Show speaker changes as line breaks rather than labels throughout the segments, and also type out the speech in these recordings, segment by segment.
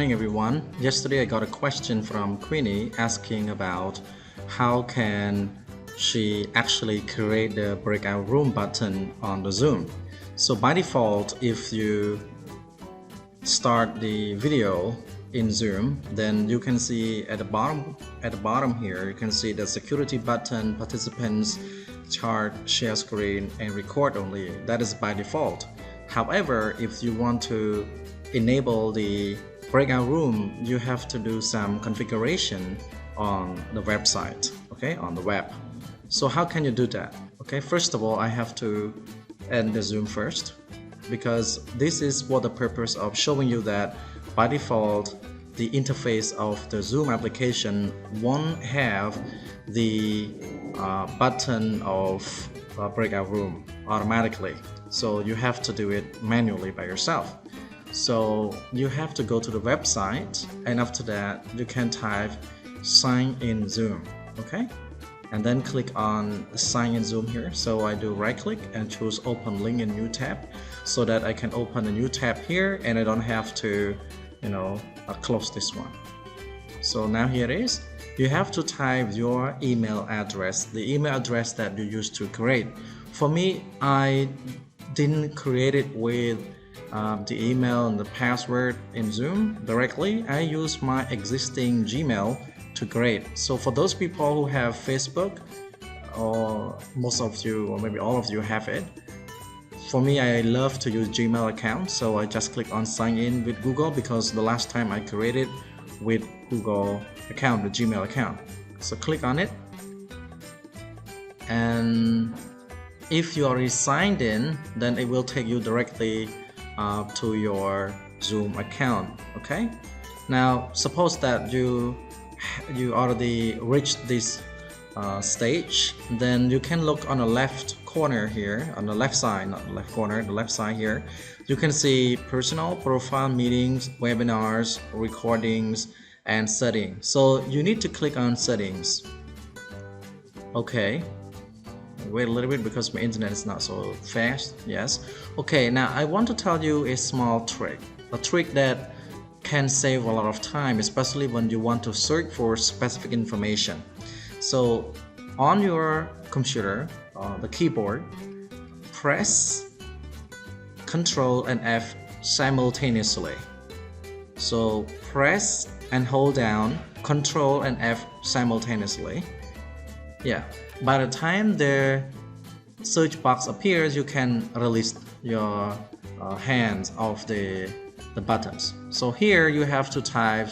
morning, everyone. Yesterday I got a question from Queenie asking about how can she actually create the breakout room button on the Zoom. So by default, if you start the video in Zoom, then you can see at the bottom here, you can see the security button, participants, chart, share screen, and record only. That is by default. However, if you want to enable the breakout room, you have to do some configuration on the website, okay, on the web. So how can you do that? Okay, first of all, I have to end the Zoom first, because this is for the purpose of showing you that by default the interface of the Zoom application won't have the button of breakout room automatically. So you have to do it manually by yourself. So you have to go to the website, and after that you can type sign in Zoom, okay, and then click on sign in Zoom here. So I do right click and choose open link in new tab, so that I can open a new tab here and I don't have to close this one. So now here it is. You have to type your email address, the email address that you used to create. For me, I didn't create it with the email and the password in Zoom directly. I use my existing Gmail to create. So for those people who have Facebook, or most of you or maybe all of you have it, for me, I love to use Gmail account. So I just click on sign in with Google, because the last time I created with Google account, the Gmail account. So click on it, and if you already signed in, then it will take you directly to your Zoom account. Okay, now suppose that you already reached this stage, then you can look on the left corner here, on the left side, not the left corner, the left side here. You can see personal, profile, meetings, webinars, recordings, and settings. So you need to click on settings. Okay, wait a little bit because my internet is not so fast. Yes, okay, now I want to tell you a small trick, a trick that can save a lot of time, especially when you want to search for specific information. So on your computer, the keyboard, press Ctrl and F simultaneously. So press and hold down Ctrl and F simultaneously. Yeah, by the time the search box appears, you can release your hands off the buttons. So here you have to type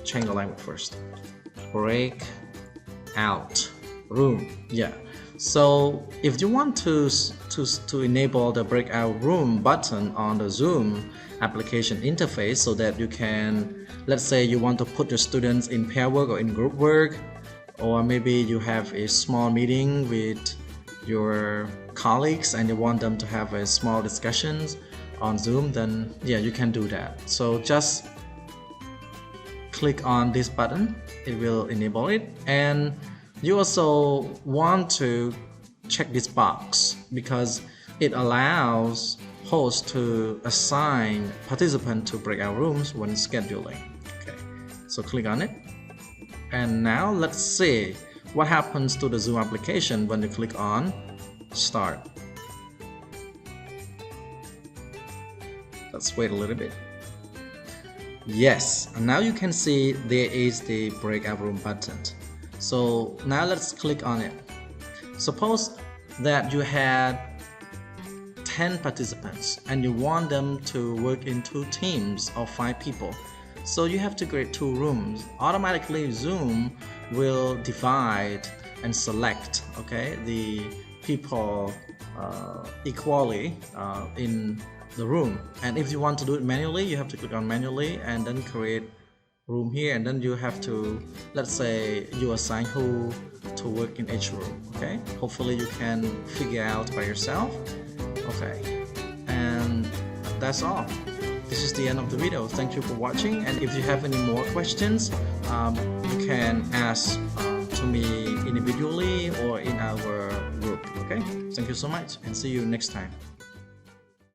change the language first. Breakout room. Yeah. So if you want to enable the breakout room button on the Zoom application interface, so that you can, let's say you want to put your students in pair work or in group work, or maybe you have a small meeting with your colleagues and you want them to have a small discussions on Zoom, then yeah, you can do that. So just click on this button, it will enable it. And you also want to check this box, because it allows host to assign participant to breakout rooms when scheduling. Okay, so click on it, and now let's see what happens to the Zoom application when you click on start. Let's wait a little bit. Yes, and now you can see there is the breakout room button. So now let's click on it. Suppose that you had 10 participants and you want them to work in 2 teams of 5 people. So you have to create 2 rooms. Automatically Zoom will divide and select, okay, the people equally in the room. And if you want to do it manually, you have to click on manually and then create room here, and then you have to, let's say you assign who to work in each room. Okay, hopefully you can figure out by yourself. Okay, and that's all. This is the end of the video. Thank you for watching, and if you have any more questions, you can ask to me individually or in our group. Okay, thank you so much, and see you next time.